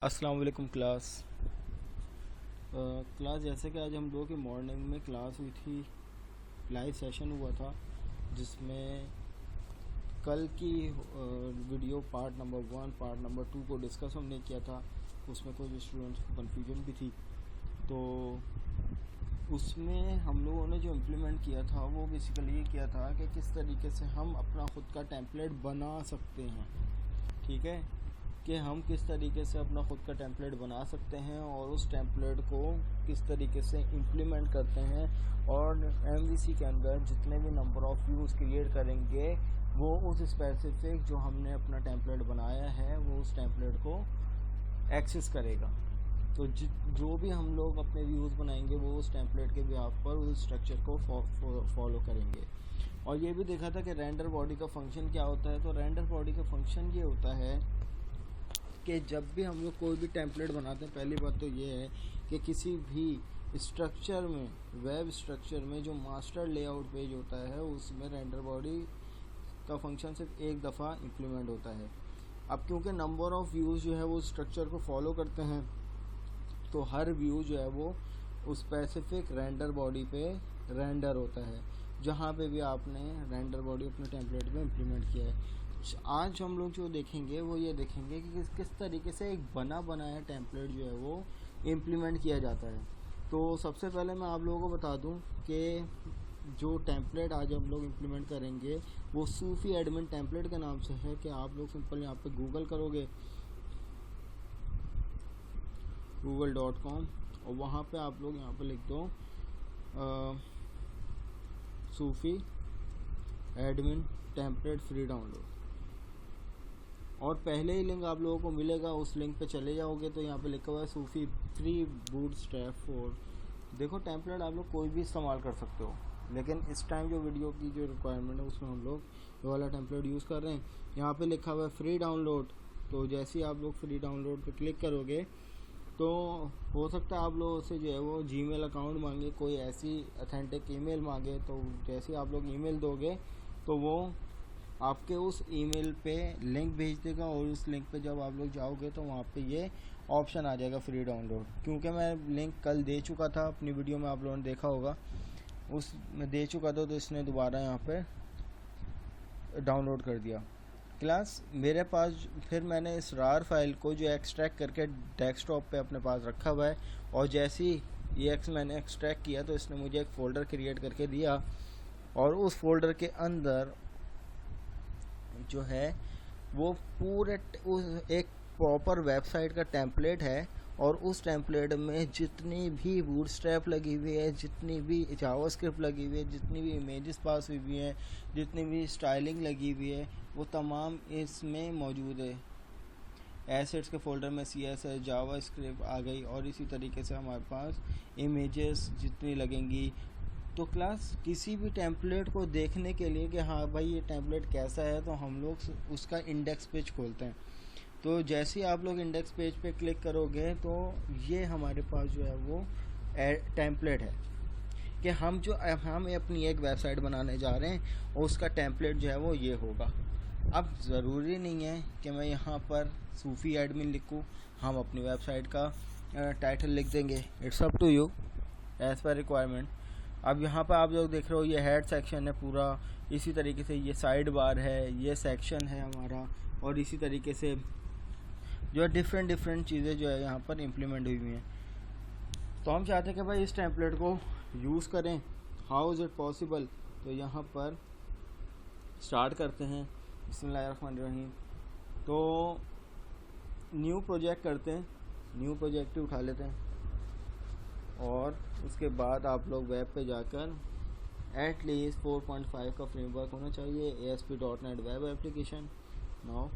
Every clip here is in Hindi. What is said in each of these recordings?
अस्सलाम वालेकुम क्लास जैसे कि आज हम लोग की मॉर्निंग में क्लास हुई थी। लाइव सेशन हुआ था जिसमें कल की video part number 1 part number 2 को डिस्कस हमने किया था। उसमें कुछ स्टूडेंट्स को कन्फ्यूजन भी थी, तो उसमें हम लोगों ने जो इम्प्लीमेंट किया था वो बेसिकली ये किया था कि किस तरीके से हम अपना ख़ुद का टेम्पलेट बना सकते हैं। ठीक है, कि हम किस तरीके से अपना ख़ुद का टेम्पलेट बना सकते हैं और उस टेम्पलेट को किस तरीके से इम्प्लीमेंट करते हैं, और एमवीसी के अंदर जितने भी नंबर ऑफ़ व्यूज़ क्रिएट करेंगे वो उस स्पेसिफिक जो हमने अपना टेम्पलेट बनाया है वो उस टेम्पलेट को एक्सेस करेगा। तो जो भी हम लोग अपने व्यूज़ बनाएंगे वो उस टेम्पलेट के बिहाफ पर उस स्ट्रक्चर को फॉलो करेंगे। और ये भी देखा था कि रेंडर बॉडी का फंक्शन क्या होता है। तो रेंडर बॉडी का फंक्शन ये होता है कि जब भी हम लोग कोई भी टेम्पलेट बनाते हैं, पहली बात तो ये है कि किसी भी स्ट्रक्चर में, वेब स्ट्रक्चर में जो मास्टर लेआउट पेज होता है उसमें रेंडर बॉडी का फंक्शन सिर्फ एक दफ़ा इम्प्लीमेंट होता है। अब क्योंकि नंबर ऑफ़ व्यूज़ जो है वो स्ट्रक्चर को फॉलो करते हैं, तो हर व्यू जो है वो उस स्पेसिफिक रेंडर बॉडी पे रेंडर होता है जहाँ पे भी आपने रेंडर बॉडी अपने टेम्पलेट में इम्प्लीमेंट किया है। आज हम लोग जो देखेंगे वो ये देखेंगे कि किस तरीके से एक बना बनाया टेम्पलेट जो है वो इम्प्लीमेंट किया जाता है। तो सबसे पहले मैं आप लोगों को बता दूं कि जो टेम्पलेट आज हम लोग इम्प्लीमेंट करेंगे वो सूफी एडमिन टेम्पलेट के नाम से है। कि आप लोग सिंपल यहाँ पे गूगल करोगे google.com और वहाँ पे आप लोग यहाँ पे लिख दो सूफी एडमिन टेम्पलेट फ्री डाउनलोड, और पहले ही लिंक आप लोगों को मिलेगा। उस लिंक पे चले जाओगे तो यहाँ पे लिखा हुआ है सूफी फ्री बूटस्ट्रैप 4। देखो, टेम्पलेट आप लोग कोई भी इस्तेमाल कर सकते हो, लेकिन इस टाइम जो वीडियो की जो रिक्वायरमेंट है उसमें हम लोग ये वाला टेम्पलेट यूज़ कर रहे हैं। यहाँ पे लिखा हुआ है फ्री डाउनलोड, तो जैसे ही आप लोग फ्री डाउनलोड पे क्लिक करोगे तो हो सकता है आप लोगों से जो है वो जीमेल अकाउंट मांगे, कोई ऐसी अथेंटिक ईमेल मांगे। तो जैसे आप लोग ईमेल दोगे तो वो आपके उस ईमेल पे लिंक भेज देगा, और उस लिंक पे जब आप लोग जाओगे तो वहाँ पे ये ऑप्शन आ जाएगा फ्री डाउनलोड। क्योंकि मैं लिंक कल दे चुका था अपनी वीडियो में, आप लोगों ने देखा होगा, उस में दे चुका था, तो इसने दोबारा यहाँ पे डाउनलोड कर दिया। क्लास मेरे पास फिर मैंने इस रार फाइल को जो एक्सट्रैक्ट करके डेस्कटॉप पे अपने पास रखा हुआ है, और जैसे ही ये मैंने एक्सट्रैक्ट किया तो इसने मुझे एक फ़ोल्डर क्रिएट करके दिया, और उस फोल्डर के अंदर जो है वो पूरे एक प्रॉपर वेबसाइट का टेम्पलेट है। और उस टेम्पलेट में जितनी भी बूटस्ट्रैप लगी हुई है, जितनी भी जावास्क्रिप्ट लगी हुई है, जितनी भी इमेजेस पास हुई हुई हैं, जितनी भी स्टाइलिंग लगी हुई है, वो तमाम इसमें मौजूद है। एसेट्स के फोल्डर में CSS जावास्क्रिप्ट आ गई, और इसी तरीके से हमारे पास इमेजेस जितनी लगेंगी। तो क्लास किसी भी टेम्पलेट को देखने के लिए कि हाँ भाई ये टेम्पलेट कैसा है, तो हम लोग उसका इंडेक्स पेज खोलते हैं। तो जैसे ही आप लोग इंडेक्स पेज पे क्लिक करोगे तो ये हमारे पास जो है वो टेम्पलेट है कि हम अपनी एक वेबसाइट बनाने जा रहे हैं, और उसका टेम्पलेट जो है वो ये होगा। अब ज़रूरी नहीं है कि मैं यहाँ पर सूफी एडमिन लिखूँ, हम अपनी वेबसाइट का टाइटल लिख देंगे। It's up to you as per requirement. अब यहाँ पर आप लोग देख रहे हो ये हेड सेक्शन है पूरा, इसी तरीके से ये साइड बार है, ये सेक्शन है हमारा, और इसी तरीके से जो है डिफरेंट चीज़ें जो है यहाँ पर इम्प्लीमेंट हुई हुई हैं। तो हम चाहते हैं कि भाई इस टेम्पलेट को यूज़ करें। How is it possible? तो यहाँ पर स्टार्ट करते हैं, बिस्मिल्लाहिर्रहमानिर्रहीम। तो न्यू प्रोजेक्ट करते हैं, न्यू प्रोजेक्ट ही उठा लेते हैं, और उसके बाद आप लोग वेब पे जाकर एटलीस्ट 4.5 का फ्रेमवर्क होना चाहिए, ASP.NET वेब एप्लीकेशन। नाउ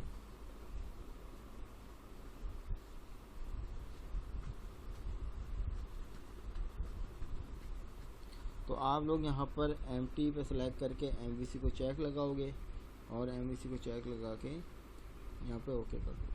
तो आप लोग यहाँ पर एम्प्टी पे सेलेक्ट करके MVC को चेक लगाओगे, और MVC को चेक लगा के यहाँ पे ओके कर दो।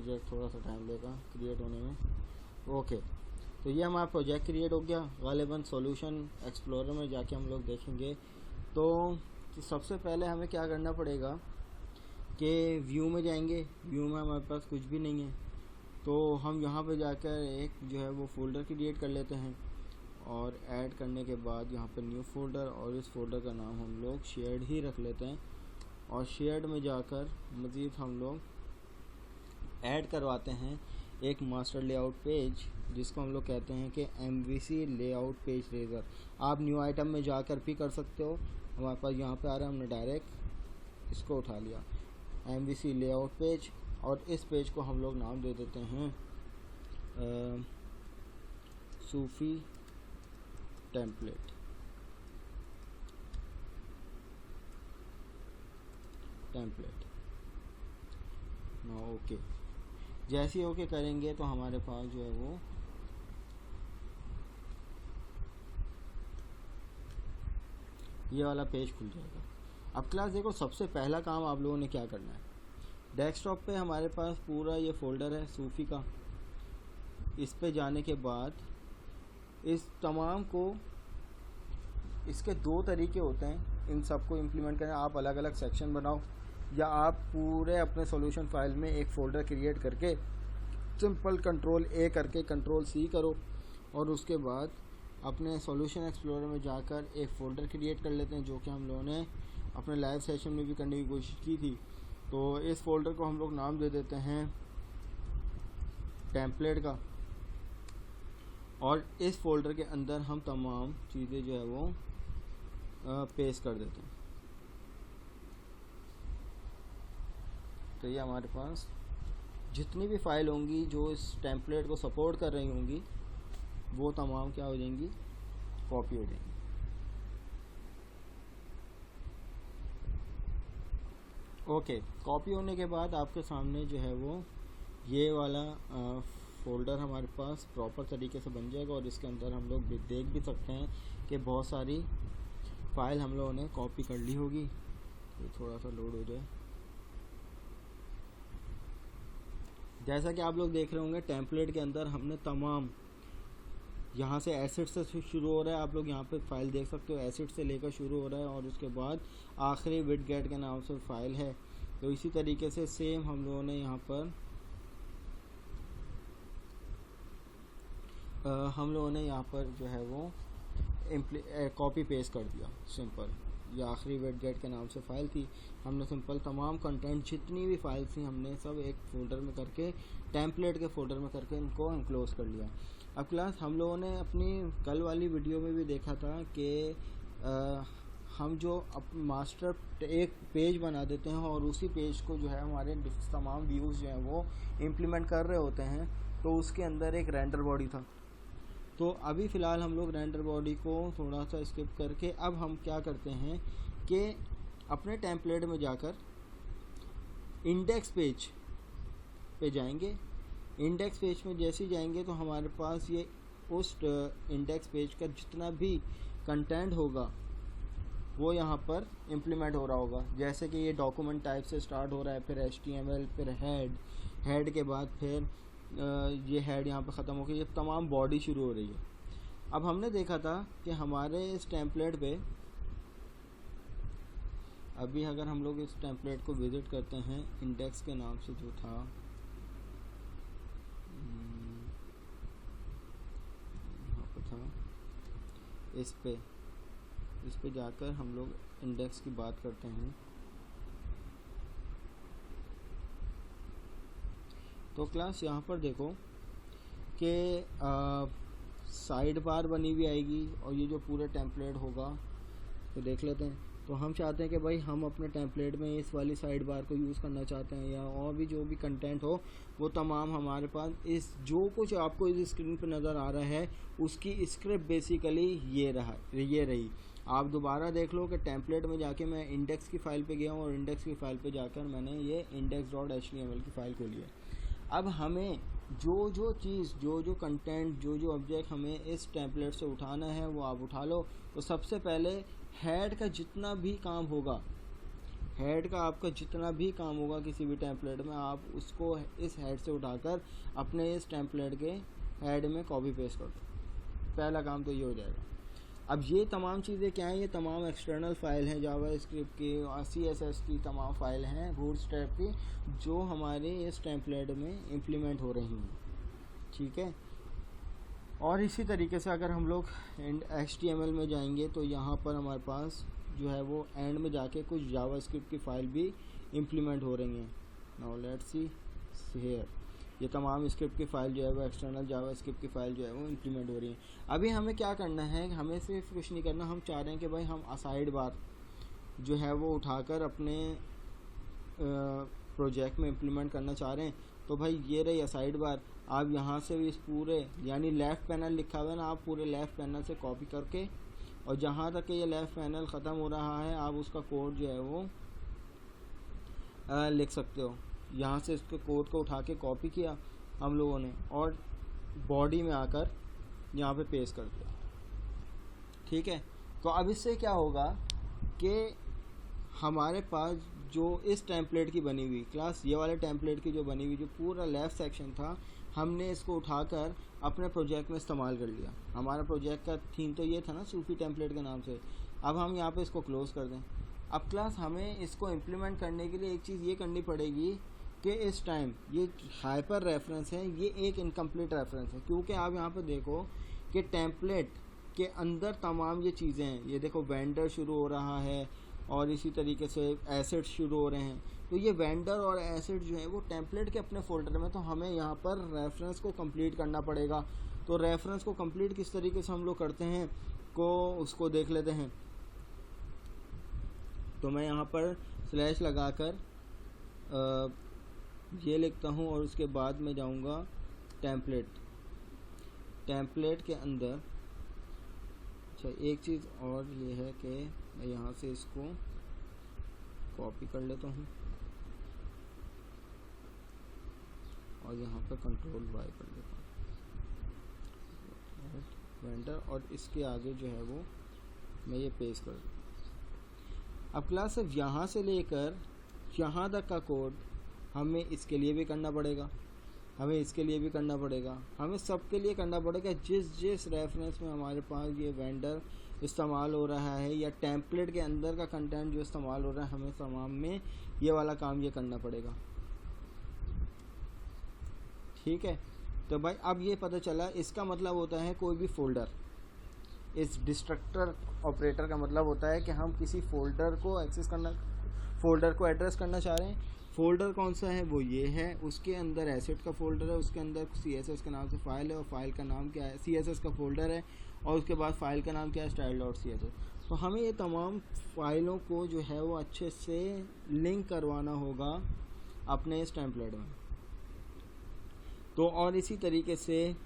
प्रोजेक्ट थोड़ा सा टाइम लेगा क्रिएट होने में। ओके, तो ये हमारा प्रोजेक्ट क्रिएट हो गया। गालिबन सॉल्यूशन एक्सप्लोरर में जाके हम लोग देखेंगे। तो सबसे पहले हमें क्या करना पड़ेगा कि व्यू में जाएंगे। व्यू में हमारे पास कुछ भी नहीं है, तो हम यहाँ पे जाकर एक जो है वो फ़ोल्डर क्रिएट कर लेते हैं, और ऐड करने के बाद यहाँ पर न्यू फोल्डर, और इस फोल्डर का नाम हम लोग शेयर्ड ही रख लेते हैं। और शेयर्ड में जाकर मज़ीद हम लोग ऐड करवाते हैं एक मास्टर लेआउट पेज, जिसको हम लोग कहते हैं कि MVC लेआउट पेज रेजर। आप न्यू आइटम में जाकर भी कर सकते हो। हमारे पास यहाँ पे आ रहा है, हमने डायरेक्ट इसको उठा लिया MVC लेआउट पेज, और इस पेज को हम लोग नाम दे देते हैं सूफी टेम्पलेट। ना ओके, जैसे ही ओके करेंगे तो हमारे पास जो है वो ये वाला पेज खुल जाएगा। अब क्लास देखो, सबसे पहला काम आप लोगों ने क्या करना है, डेस्कटॉप पे हमारे पास पूरा ये फोल्डर है सूफी का। इस पे जाने के बाद इस तमाम को, इसके दो तरीके होते हैं इन सबको इम्प्लीमेंट करना। आप अलग अलग सेक्शन बनाओ, या आप पूरे अपने सॉल्यूशन फाइल में एक फ़ोल्डर क्रिएट करके सिंपल कंट्रोल-A करके कंट्रोल-C करो, और उसके बाद अपने सॉल्यूशन एक्सप्लोरर में जाकर एक फ़ोल्डर क्रिएट कर लेते हैं, जो कि हम लोगों ने अपने लाइव सेशन में भी करने की कोशिश की थी। तो इस फोल्डर को हम लोग नाम दे देते हैं टेम्पलेट का, और इस फोल्डर के अंदर हम तमाम चीज़ें जो है वो पेस्ट कर देते हैं। तो ये हमारे पास जितनी भी फाइल होंगी जो इस टेम्पलेट को सपोर्ट कर रही होंगी, वो तमाम क्या हो जाएंगी, कॉपी हो जाएंगी। ओके, कॉपी होने के बाद आपके सामने जो है वो ये वाला फ़ोल्डर हमारे पास प्रॉपर तरीके से बन जाएगा, और इसके अंदर हम लोग देख भी सकते हैं कि बहुत सारी फ़ाइल हम लोगों ने कॉपी कर ली होगी। ये थोड़ा सा लोड हो जाए। जैसा कि आप लोग देख रहे होंगे, टेम्पलेट के अंदर हमने तमाम, यहाँ से एसिड से शुरू हो रहा है, आप लोग यहाँ पे फाइल देख सकते हो, एसिड से लेकर शुरू हो रहा है, और उसके बाद आखिरी विडगेट के नाम से फाइल है। तो इसी तरीके से सेम हम लोगों ने यहाँ पर जो है वो कॉपी पेस्ट कर दिया सिंपल। ये आखिरी विडगेट के नाम से फ़ाइल थी, हमने सिंपल तमाम कंटेंट जितनी भी फाइल्स थी हमने सब एक फ़ोल्डर में करके, टेम्पलेट के फ़ोल्डर में करके इनको एनक्लोज कर लिया। अब क्लास हम लोगों ने अपनी कल वाली वीडियो में भी देखा था कि हम जो मास्टर एक पेज बना देते हैं, और उसी पेज को जो है हमारे तमाम व्यूज़ जो हैं वो इम्प्लीमेंट कर रहे होते हैं, तो उसके अंदर एक रेंडर बॉडी था। तो अभी फ़िलहाल हम लोग रेंडर बॉडी को थोड़ा सा स्किप करके अब हम क्या करते हैं कि अपने टेम्पलेट में जाकर इंडेक्स पेज पे जाएंगे। इंडेक्स पेज में जैसे ही जाएंगे तो हमारे पास ये उस इंडेक्स पेज का जितना भी कंटेंट होगा वो यहाँ पर इम्प्लीमेंट हो रहा होगा। जैसे कि ये डॉक्यूमेंट टाइप से स्टार्ट हो रहा है, फिर HTML, फिर हेड के बाद फिर ये हेड यहाँ पर ख़त्म हो गई, ये तमाम बॉडी शुरू हो रही है। अब हमने देखा था कि हमारे इस टेम्पलेट पे, अभी अगर हम लोग इस टेम्पलेट को विज़िट करते हैं, इंडेक्स के नाम से जो था, यहाँ पर था, इस पे जाकर हम लोग इंडेक्स की बात करते हैं। तो क्लास यहाँ पर देखो कि साइड बार बनी हुई आएगी, और ये जो पूरा टेम्पलेट होगा तो देख लेते हैं। तो हम चाहते हैं कि भाई हम अपने टेम्पलेट में इस वाली साइड बार को यूज़ करना चाहते हैं, या और भी जो भी कंटेंट हो वो तमाम हमारे पास इस जो कुछ आपको इस स्क्रीन पर नज़र आ रहा है उसकी स्क्रिप्ट बेसिकली ये रही। आप दोबारा देख लो कि टेम्पलेट में जाके मैं इंडेक्स की फ़ाइल पे गया हूँ, और इंडेक्स की फ़ाइल पे जाकर मैंने ये index.html की फ़ाइल खोली है। अब हमें जो चीज़, जो कंटेंट, जो ऑब्जेक्ट हमें इस टेम्पलेट से उठाना है वो आप उठा लो। तो सबसे पहले हेड का जितना भी काम होगा, हेड का आपका जितना भी काम होगा किसी भी टेम्पलेट में, आप उसको इस हेड से उठाकर अपने इस टेम्पलेट के हेड में कॉपी पेस्ट कर दो। पहला काम तो ये हो जाएगा। अब ये तमाम चीज़ें क्या हैं, ये तमाम एक्सटर्नल फाइल हैं जावास्क्रिप्ट की और CSS की तमाम फाइल हैं बूटस्ट्रैप की, जो हमारे इस टेम्पलेट में इम्प्लीमेंट हो रही हैं, ठीक है। और इसी तरीके से अगर हम लोग HTML में जाएंगे तो यहाँ पर हमारे पास जो है वो एंड में जाके कुछ जावास्क्रिप्ट की फ़ाइल भी इम्प्लीमेंट हो रही हैं। नाउ लेट्स सी हियर, ये तमाम स्क्रिप्ट की फ़ाइल जो है वो एक्सटर्नल जावास्क्रिप्ट की फ़ाइल जो है वो इम्प्लीमेंट हो रही है। अभी हमें क्या करना है, हमें सिर्फ कुछ नहीं करना, हम चाह रहे हैं कि भाई हम असाइड बार जो है वो उठाकर अपने प्रोजेक्ट में इम्प्लीमेंट करना चाह रहे हैं। तो भाई ये रही असाइड बार, आप यहाँ से भी इस पूरे यानी लेफ़्ट पैनल लिखा हुआ है ना, आप पूरे लेफ़्ट पैनल से कॉपी करके और जहाँ तक ये लेफ़्ट पैनल ख़त्म हो रहा है आप उसका कोड जो है वो लिख सकते हो। यहाँ से इसके कोड को उठा के कॉपी किया हम लोगों ने और बॉडी में आकर यहाँ पे पेस्ट कर दिया, ठीक है। तो अब इससे क्या होगा कि हमारे पास जो इस टेम्पलेट की बनी हुई क्लास, ये वाले टेम्पलेट की जो बनी हुई जो पूरा लेफ़्ट सेक्शन था, हमने इसको उठाकर अपने प्रोजेक्ट में इस्तेमाल कर लिया। हमारा प्रोजेक्ट का थीम तो ये था ना सूफी टेम्पलेट के नाम से। अब हम यहाँ पे इसको क्लोज़ कर दें। अब क्लास हमें इसको इम्प्लीमेंट करने के लिए एक चीज़ ये करनी पड़ेगी कि इस टाइम ये हाइपर रेफरेंस है, ये एक इनकम्प्लीट रेफरेंस है, क्योंकि आप यहाँ पर देखो कि टेम्पलेट के अंदर तमाम ये चीज़ें हैं। ये देखो वेंडर शुरू हो रहा है और इसी तरीके से एसेट्स शुरू हो रहे हैं। तो ये वेंडर और एसेट जो है वो टेम्पलेट के अपने फोल्डर में, तो हमें यहाँ पर रेफरेंस को कंप्लीट करना पड़ेगा। तो रेफरेंस को कंप्लीट किस तरीके से हम लोग करते हैं को उसको देख लेते हैं। तो मैं यहाँ पर स्लैश लगाकर ये लिखता हूँ और उसके बाद मैं जाऊँगा टेम्पलेट के अंदर। अच्छा एक चीज़ और ये है कि मैं यहाँ से इसको कॉपी कर लेता हूँ और यहाँ पर कंट्रोल Y कर लेता हूँ वेंडर और इसके आगे जो है वो मैं ये पेस्ट कर दूँ। अब क्लास सिर्फ यहाँ से लेकर यहाँ तक का कोड हमें इसके लिए भी करना पड़ेगा, हमें इसके लिए भी करना पड़ेगा, हमें सबके लिए करना पड़ेगा। जिस रेफरेंस में हमारे पास ये वेंडर इस्तेमाल हो रहा है या टेम्पलेट के अंदर का कंटेंट जो इस्तेमाल हो रहा है, हमें तमाम में ये वाला काम ये करना पड़ेगा, ठीक है। तो भाई अब ये पता चला, इसका मतलब होता है कोई भी फ़ोल्डर, इस डिस्ट्रक्टर ऑपरेटर का मतलब होता है कि हम किसी फ़ोल्डर को एक्सेस करना, फ़ोल्डर को एड्रेस करना चाह रहे हैं। फ़ोल्डर कौन सा है, वो ये है, उसके अंदर एसेट का फ़ोल्डर है, उसके अंदर CSS के नाम से फ़ाइल है और फाइल का नाम क्या है, CSS का फ़ोल्डर है और उसके बाद फ़ाइल का नाम क्या है, style.css। तो हमें ये तमाम फ़ाइलों को जो है वो अच्छे से लिंक करवाना होगा अपने इस टेम्पलेट में। तो और इसी तरीके से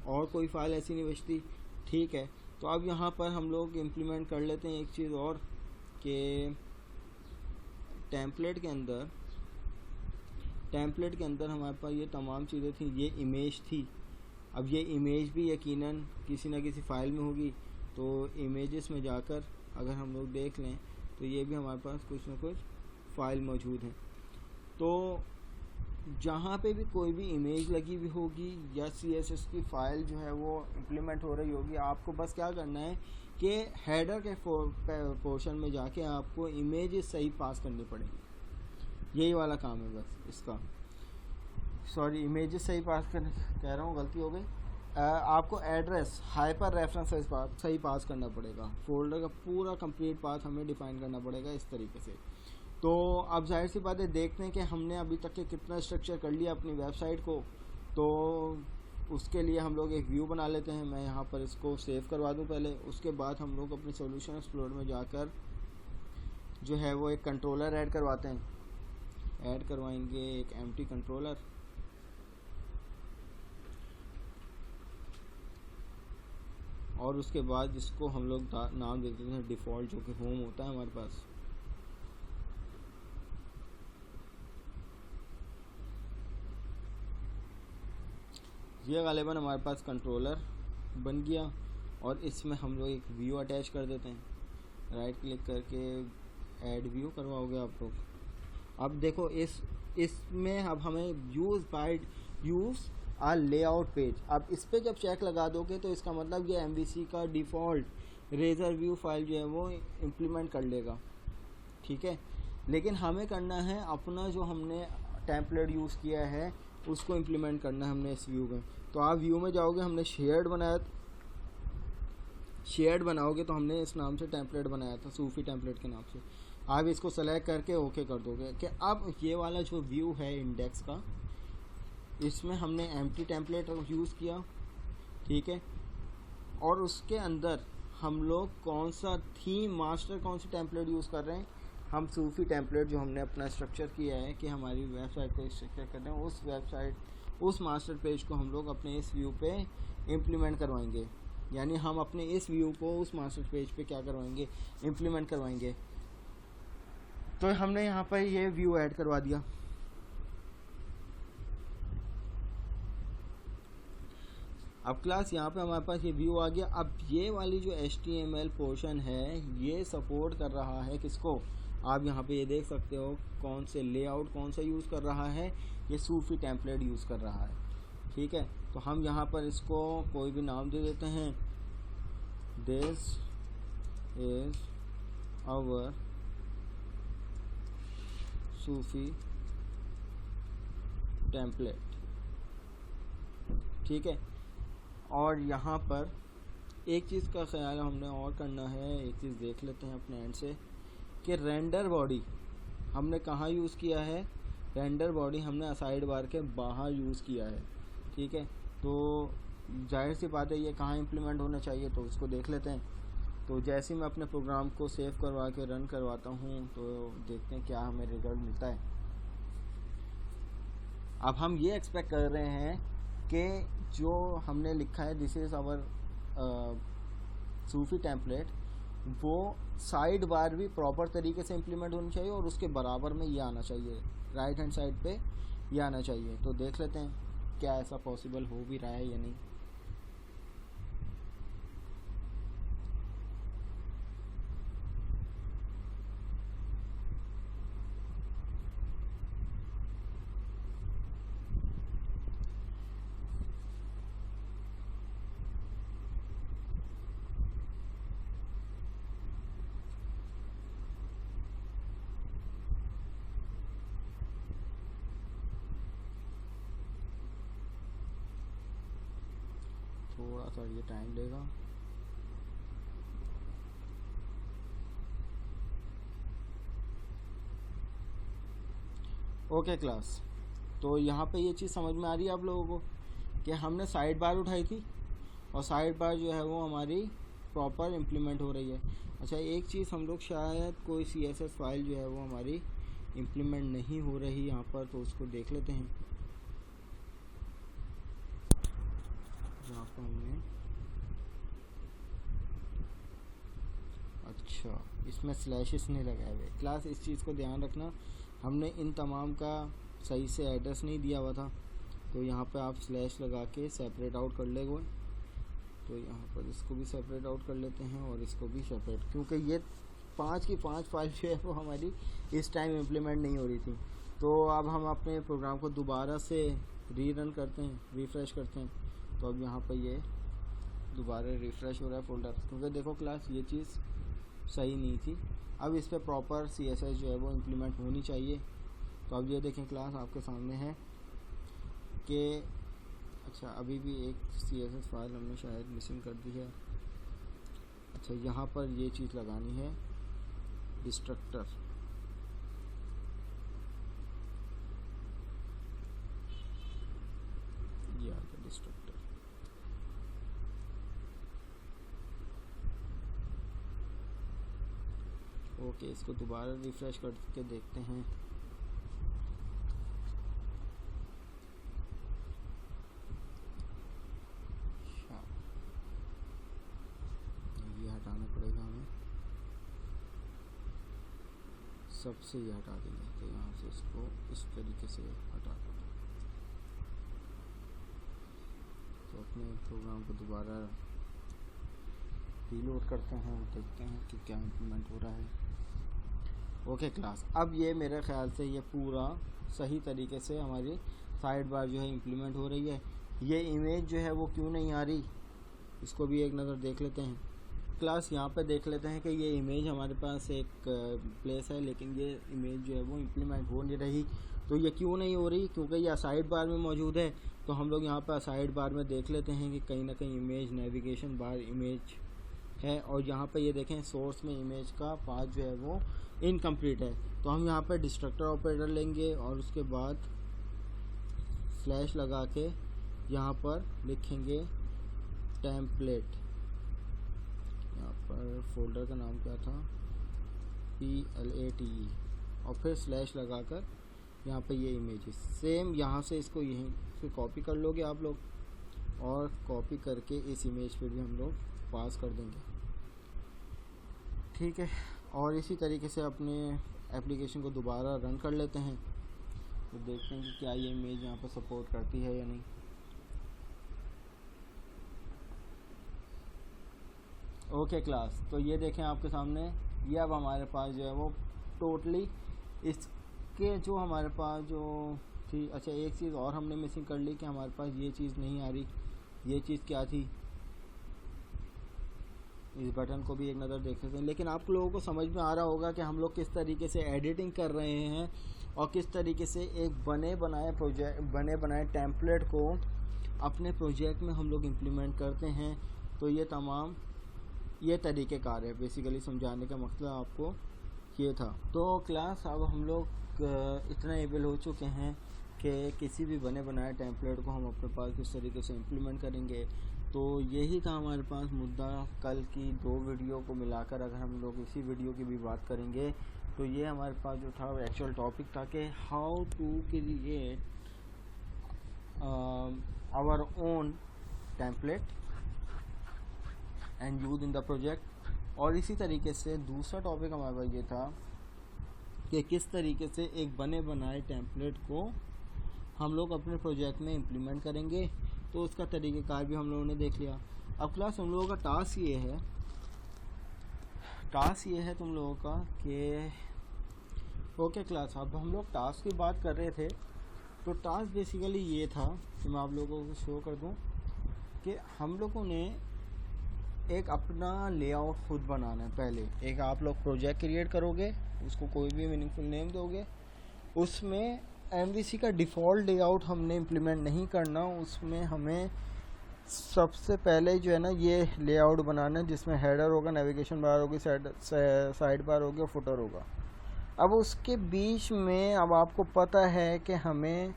और कोई फ़ाइल ऐसी नहीं बचती, ठीक है। तो अब यहाँ पर हम लोग इम्प्लीमेंट कर लेते हैं एक चीज़ और कि टेम्पलेट के अंदर हमारे पास ये तमाम चीज़ें थी, ये इमेज थी। अब ये इमेज भी यकीनन किसी न किसी फ़ाइल में होगी, तो इमेजेस में जाकर अगर हम लोग देख लें तो ये भी हमारे पास कुछ न कुछ फ़ाइल मौजूद हैं। तो जहाँ पे भी कोई भी इमेज लगी हुई होगी या CSS की फ़ाइल जो है वो इम्प्लीमेंट हो रही होगी, आपको बस क्या करना है कि हेडर के पोर्शन में जाके आपको इमेजेस सही पास करनी पड़ेगी। यही वाला काम है बस इसका। सॉरी, इमेजेस सही पास कर कह रहा हूँ, गलती हो गई। आपको एड्रेस हाइपर रेफरेंस सही पास करना पड़ेगा। फ़ोल्डर का पूरा कंप्लीट पाथ हमें डिफ़ाइन करना पड़ेगा इस तरीके से। तो अब जाहिर सी बात है, देखते हैं कि हमने अभी तक के कितना स्ट्रक्चर कर लिया अपनी वेबसाइट को। तो उसके लिए हम लोग एक व्यू बना लेते हैं। मैं यहाँ पर इसको सेव करवा दूँ पहले, उसके बाद हम लोग अपने सॉल्यूशन एक्सप्लोरर में जाकर जो है वो एक कंट्रोलर ऐड करवाते हैं। ऐड करवाएंगे एक एम्प्टी कंट्रोलर, और उसके बाद इसको हम लोग नाम दे देते हैं डिफ़ॉल्ट, जो कि होम होता है हमारे पास। ये गालिबन हमारे पास कंट्रोलर बन गया और इसमें हम लोग एक व्यू अटैच कर देते हैं। राइट क्लिक करके ऐड व्यू करवाओगे आप लोग। अब देखो इसमें अब हमें यूज़ आ लेआउट पेज, अब इस पे जब चेक लगा दोगे तो इसका मतलब ये MVC का डिफ़ॉल्ट रेजर व्यू फाइल जो है वो इम्प्लीमेंट कर लेगा, ठीक है। लेकिन हमें करना है अपना जो हमने टेम्पलेट यूज़ किया है उसको इम्प्लीमेंट करना है हमने इस व्यू में। तो आप व्यू में जाओगे, हमने शेयर्ड बनाओगे तो हमने इस नाम से टेम्पलेट बनाया था, सूफी टेम्पलेट के नाम से। आप इसको सेलेक्ट करके ओके कर दोगे कि अब ये वाला जो व्यू है इंडेक्स का, इसमें हमने एम्प्टी टेम्पलेट यूज़ किया, ठीक है। और उसके अंदर हम लोग कौन सा थीम मास्टर कौन सी टेम्पलेट यूज़ कर रहे हैं, हम सूफी टेम्पलेट जो हमने अपना स्ट्रक्चर किया है कि हमारी वेबसाइट को स्ट्रक्चर कर रहे हैं, उस मास्टर पेज को हम लोग अपने इस व्यू पे इम्प्लीमेंट करवाएंगे। यानी हम अपने इस व्यू को उस मास्टर पेज पे क्या करवाएंगे, इम्प्लीमेंट करवाएंगे। तो हमने यहाँ पर ये व्यू ऐड करवा दिया। अब क्लास यहाँ पे हमारे पास ये व्यू आ गया। अब ये वाली जो HTML पोर्शन है ये सपोर्ट कर रहा है किसको, आप यहाँ पे ये देख सकते हो कौन से लेआउट कौन सा यूज़ कर रहा है, ये सूफी टेम्पलेट यूज़ कर रहा है, ठीक है। तो हम यहाँ पर इसको कोई भी नाम दे देते हैं, this is our Sufi template, ठीक है। और यहाँ पर एक चीज़ का ख्याल हमने और करना है, एक चीज़ देख लेते हैं अपने एंड से कि रेंडर बॉडी हमने कहाँ यूज़ किया है, रेंडर बॉडी हमने साइड बार के बाहर यूज़ किया है, ठीक है। तो जाहिर सी बात है ये कहाँ इम्प्लीमेंट होना चाहिए, तो उसको देख लेते हैं। तो जैसे ही मैं अपने प्रोग्राम को सेव करवा के रन करवाता हूँ तो देखते हैं क्या हमें रिज़ल्ट मिलता है। अब हम ये एक्सपेक्ट कर रहे हैं कि जो हमने लिखा है this is our Sufi template, वो साइड बार भी प्रॉपर तरीके से इम्प्लीमेंट होनी चाहिए और उसके बराबर में ये आना चाहिए, राइट हैंड साइड पे ये आना चाहिए। तो देख लेते हैं क्या ऐसा पॉसिबल हो भी रहा है या नहीं। थोड़ा सा ये टाइम लेगा। ओके क्लास, तो यहाँ पे ये चीज़ समझ में आ रही है आप लोगों को कि हमने साइड बार उठाई थी और साइड बार जो है वो हमारी प्रॉपर इम्प्लीमेंट हो रही है। अच्छा, एक चीज़ हम लोग शायद कोई CSS फाइल जो है वो हमारी इम्प्लीमेंट नहीं हो रही यहाँ पर, तो उसको देख लेते हैं। यहाँ पर हमने अच्छा इसमें स्लैशेस नहीं लगाए हुए। क्लास इस चीज़ को ध्यान रखना, हमने इन तमाम का सही से एड्रेस नहीं दिया हुआ था, तो यहाँ पे आप स्लैश लगा के सेपरेट आउट कर लेंगे। तो यहाँ पर इसको भी सेपरेट आउट कर लेते हैं और इसको भी सेपरेट, क्योंकि ये 5 की 5 फाइल जो है वो हमारी इस टाइम इम्प्लीमेंट नहीं हो रही थी। तो अब हम अपने प्रोग्राम को दोबारा से रीरन करते हैं, रिफ़्रेश करते हैं। तो अब यहाँ पर ये दोबारा रिफ़्रेश हो रहा है फोल्डर, क्योंकि देखो क्लास ये चीज़ सही नहीं थी। अब इस पर प्रॉपर CSS जो है वो इम्प्लीमेंट होनी चाहिए। तो अब ये देखें क्लास आपके सामने है कि अच्छा अभी भी एक CSS फाइल हमने शायद मिसिंग कर दी है। अच्छा, यहाँ पर ये चीज़ लगानी है डिस्ट्रक्टर, ये आ गया डिस्ट्रक्टर। ओके, इसको दोबारा रिफ़्रेश करके देखते हैं। ये हटाना पड़ेगा हमें, सबसे ये हटा देंगे। तो यहाँ से इसको इस तरीके से हटा देंगे। तो अपने प्रोग्राम को दोबारा रीलोड करते हैं और देखते हैं कि क्या इम्प्लीमेंट हो रहा है। ओके क्लास, अब ये मेरे ख्याल से ये पूरा सही तरीके से हमारी साइड बार जो है इम्प्लीमेंट हो रही है। ये इमेज जो है वो क्यों नहीं आ रही, इसको भी एक नज़र देख लेते हैं क्लास। यहाँ पे देख लेते हैं कि ये इमेज हमारे पास एक प्लेस है, लेकिन ये इमेज जो है वो इम्प्लीमेंट हो नहीं रही। तो ये क्यों नहीं हो रही, क्योंकि ये साइड बार में मौजूद है। तो हम लोग यहाँ पर साइड बार में देख लेते हैं कि कहीं ना कहीं इमेज नेविगेशन बार इमेज है, और यहाँ पे ये देखें सोर्स में इमेज का पाथ जो है वो इनकम्प्लीट है। तो हम यहाँ पे डिस्ट्रक्टर ऑपरेटर लेंगे और उसके बाद स्लैश लगा के यहाँ पर लिखेंगे टेम्पलेट। यहाँ पर फोल्डर का नाम क्या था, PLATE, और फिर स्लैश लगाकर यहाँ पे ये इमेजेस सेम यहाँ से इसको यहीं से कॉपी कर लोगे आप लोग, और कॉपी करके इस इमेज पे भी हम लोग पास कर देंगे, ठीक है। और इसी तरीके से अपने एप्लीकेशन को दोबारा रन कर लेते हैं, तो देखते हैं कि क्या ये इमेज यहाँ पर सपोर्ट करती है या नहीं। ओके क्लास, तो ये देखें आपके सामने, ये अब हमारे पास जो है वो टोटली इसके जो हमारे पास जो थी। अच्छा, एक चीज़ और हमने मिसिंग कर ली कि हमारे पास ये चीज़ नहीं आ रही। ये चीज़ क्या थी, इस बटन को भी एक नज़र देख सकते हैं। लेकिन आप लोगों को समझ में आ रहा होगा कि हम लोग किस तरीके से एडिटिंग कर रहे हैं और किस तरीके से एक बने बनाए टेम्पलेट को अपने प्रोजेक्ट में हम लोग इम्प्लीमेंट करते हैं। तो ये तमाम ये तरीक़ेकार है, बेसिकली समझाने का मकसद आपको ये था। तो क्लास, अब हम लोग इतना एबल हो चुके हैं कि किसी भी बने बनाए टेम्पलेट को हम अपने पास किस तरीके से इम्प्लीमेंट करेंगे। तो यही था हमारे पास मुद्दा। कल की 2 वीडियो को मिलाकर अगर हम लोग इसी वीडियो की भी बात करेंगे, तो ये हमारे पास जो था एक्चुअल टॉपिक था कि how to create our own template and use in the project. और इसी तरीके से दूसरा टॉपिक हमारे पास ये था कि किस तरीके से एक बने बनाए टेम्पलेट को हम लोग अपने प्रोजेक्ट में इम्प्लीमेंट करेंगे। तो उसका तरीक़ेकार भी हम लोगों ने देख लिया। अब क्लास, हम लोगों का टास्क ये है तुम लोगों का कि ओके क्लास, अब हम लोग टास्क की बात कर रहे थे। तो टास्क बेसिकली ये था कि मैं आप लोगों को शो कर दूं कि हम लोगों ने एक अपना लेआउट खुद बनाना है। पहले एक आप लोग प्रोजेक्ट क्रिएट करोगे, उसको कोई भी मीनिंगफुल नेम दोगे, उसमें MVC का डिफ़ॉल्ट लेआउट हमने इम्प्लीमेंट नहीं करना। उसमें हमें सबसे पहले जो है ना ये लेआउट बनाना है, जिसमें हेडर होगा, नेविगेशन बार होगी, साइड बार होगी और फुटर होगा। अब उसके बीच में अब आपको पता है कि हमें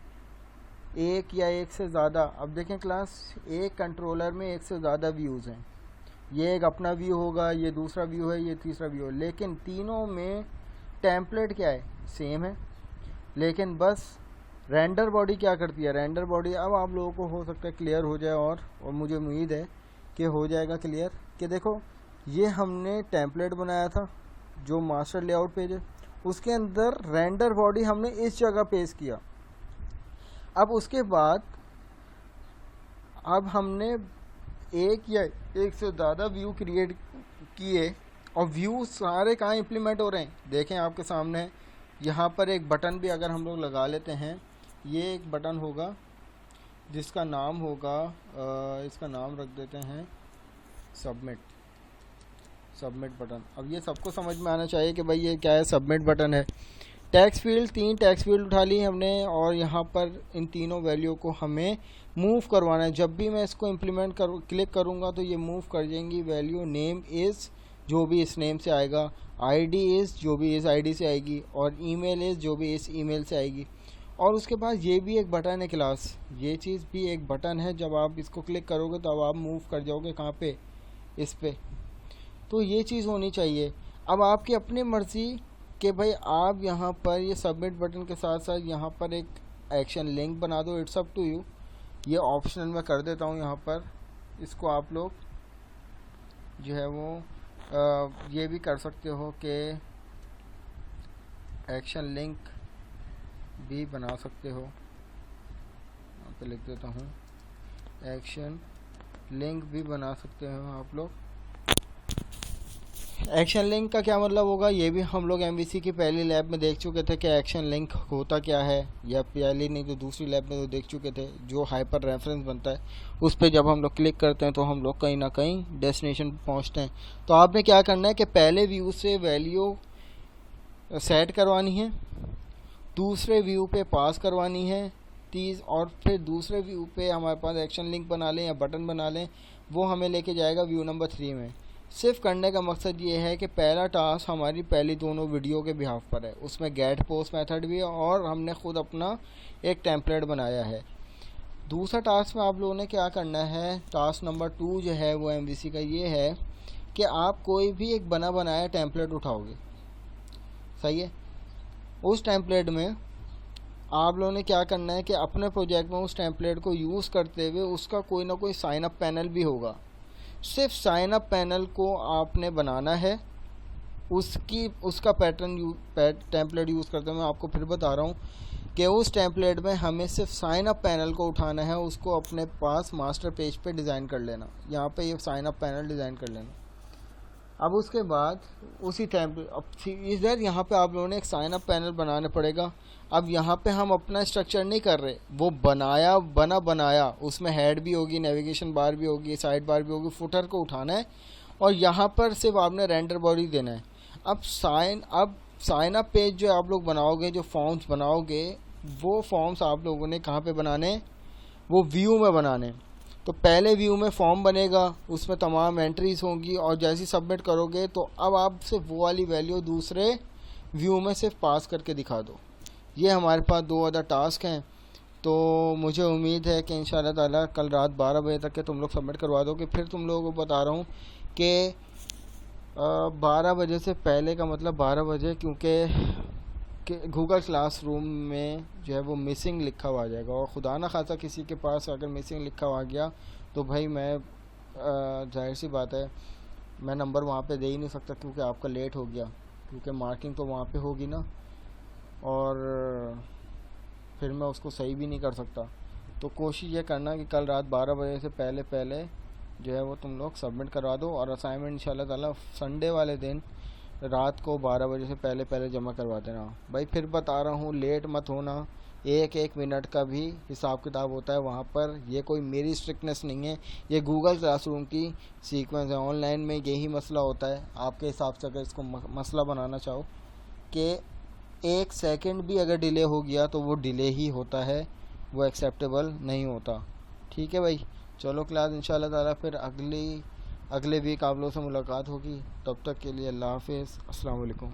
एक या एक से ज़्यादा, अब देखें क्लास, एक कंट्रोलर में एक से ज़्यादा व्यूज़ हैं। ये एक अपना व्यू होगा, ये दूसरा व्यू है, ये तीसरा व्यू है, लेकिन तीनों में टेम्पलेट क्या है, सेम है। लेकिन बस रेंडर बॉडी क्या करती है, रेंडर बॉडी, अब आप लोगों को हो सकता है क्लियर हो जाए, और मुझे उम्मीद है कि हो जाएगा क्लियर। कि देखो, ये हमने टेम्पलेट बनाया था जो मास्टर लेआउट पेज है, उसके अंदर रेंडर बॉडी हमने इस जगह पेश किया। अब उसके बाद अब हमने एक या एक से ज़्यादा व्यू क्रिएट किए, और व्यू सारे कहाँ इम्प्लीमेंट हो रहे हैं, देखें आपके सामने है। यहाँ पर एक बटन भी अगर हम लोग लगा लेते हैं, ये एक बटन होगा जिसका नाम होगा, इसका नाम रख देते हैं सबमिट बटन। अब ये सबको समझ में आना चाहिए कि भाई ये क्या है, सबमिट बटन है। टेक्स्ट फील्ड, 3 टेक्स्ट फील्ड उठा ली हमने, और यहाँ पर इन तीनों वैल्यू को हमें मूव करवाना है। जब भी मैं इसको क्लिक करूँगा तो ये मूव कर जाएंगी वैल्यू। नेम इज़ जो भी इस नेम से आएगा, आईडी इज़ जो भी इस आईडी से आएगी, और ईमेल इज़ जो भी इस ईमेल से आएगी। और उसके बाद ये भी एक बटन है क्लास, ये चीज़ भी एक बटन है। जब आप इसको क्लिक करोगे तो अब आप मूव कर जाओगे कहाँ पे, इस पे। तो ये चीज़ होनी चाहिए। अब आपकी अपनी मर्ज़ी कि भाई आप यहाँ पर ये सबमिट बटन के साथ साथ यहाँ पर एक एक्शन लिंक बना दो, इट्स अप टू यू। ये ऑप्शनल मैं कर देता हूँ यहाँ पर। इसको आप लोग जो है वो ये भी कर सकते हो कि एक्शन लिंक भी बना सकते हो। यहाँ पे लिख देता हूँ, एक्शन लिंक भी बना सकते हो आप लोग। एक्शन लिंक का क्या मतलब होगा, ये भी हम लोग एमवीसी की पहली लैब में देख चुके थे कि एक्शन लिंक होता क्या है, या पहली नहीं तो दूसरी लैब में तो देख चुके थे। जो हाइपर रेफरेंस बनता है उस पर जब हम लोग क्लिक करते हैं तो हम लोग कहीं ना कहीं डेस्टिनेशन पहुंचते हैं। तो आपने क्या करना है कि पहले व्यू से वैल्यू सेट करवानी है, दूसरे व्यू पे पास करवानी है तीज, और फिर दूसरे व्यू पे हमारे पास एक्शन लिंक बना लें या बटन बना लें, वो हमें लेके जाएगा व्यू नंबर 3 में। सिर्फ करने का मकसद ये है कि पहला टास्क हमारी पहली दोनों वीडियो के बिहाफ पर है, उसमें गेट पोस्ट मेथड भी है और हमने खुद अपना एक टेम्पलेट बनाया है। दूसरा टास्क में आप लोगों ने क्या करना है, टास्क नंबर 2 जो है वो एमवीसी का ये है कि आप कोई भी एक बना बनाया टेम्पलेट उठाओगे, सही है। उस टेम्पलेट में आप लोगों ने क्या करना है कि अपने प्रोजेक्ट में उस टेम्पलेट को यूज़ करते हुए उसका कोई ना कोई साइन अप पैनल भी होगा। सिर्फ साइन अप पैनल को आपने बनाना है, उसका टेम्पलेट यूज़ करते हुए मैं आपको फिर बता रहा हूँ कि उस टेम्पलेट में हमें सिर्फ साइन अप पैनल को उठाना है, उसको अपने पास मास्टर पेज पे डिज़ाइन कर लेना, यहाँ पे ये साइन अप पैनल डिज़ाइन कर लेना। अब उसके बाद उसी टेम्पलेट इधर यहाँ पे आप लोगों ने एक साइन अप पैनल बनाना पड़ेगा। अब यहाँ पे हम अपना स्ट्रक्चर नहीं कर रहे, वो बनाया उसमें हेड भी होगी, नेविगेशन बार भी होगी, साइड बार भी होगी, फुटर को उठाना है और यहाँ पर सिर्फ आपने रेंडर बॉडी देना है। अब साइन अप पेज जो आप लोग बनाओगे, जो फॉर्म्स बनाओगे, वो फॉर्म्स आप लोगों ने कहाँ पे बनाने, वो व्यू में बनाने। तो पहले व्यू में फॉर्म बनेगा, उसमें तमाम एंट्रीज होंगी और जैसे ही सबमिट करोगे तो अब आप सिर्फ वो वाली वैल्यू दूसरे व्यू में सिर्फ पास करके दिखा दो। ये हमारे पास 2 अदर टास्क हैं। तो मुझे उम्मीद है कि इंशाल्लाह ताला कल रात 12 बजे तक के तुम लोग सबमिट करवा दोगे। फिर तुम लोगों को बता रहा हूँ कि 12 बजे से पहले का मतलब 12 बजे, क्योंकि गूगल क्लासरूम में जो है वो मिसिंग लिखा हुआ आ जाएगा, और खुदा ना खासा किसी के पास अगर मिसिंग लिखा हुआ आ गया तो भाई मैं जाहिर सी बात है मैं नंबर वहाँ पे दे ही नहीं सकता, क्योंकि आपका लेट हो गया, क्योंकि मार्किंग तो वहाँ पे होगी ना, और फिर मैं उसको सही भी नहीं कर सकता। तो कोशिश ये करना कि कल रात 12 बजे से पहले जो है वो तुम लोग सबमिट करवा दो, और असाइनमेंट इंशाल्लाह ताला संडे वाले दिन रात को 12 बजे से पहले जमा करवा देना। भाई फिर बता रहा हूँ, लेट मत होना, एक मिनट का भी हिसाब किताब होता है वहाँ पर। ये कोई मेरी स्ट्रिक्टनेस नहीं है, ये गूगल क्लासरूम की सीक्वेंस है। ऑनलाइन में यही मसला होता है, आपके हिसाब से अगर इसको मसला बनाना चाहो कि 1 सेकंड भी अगर डिले हो गया तो वो डिले ही होता है, वो एक्सेप्टेबल नहीं होता। ठीक है भाई, चलो क्लास इंशाल्लाह ताला फिर अगले वीक आप लोगों से मुलाकात होगी। तब तक के लिए अल्लाह हाफिज़, अस्सलाम वालेकुम।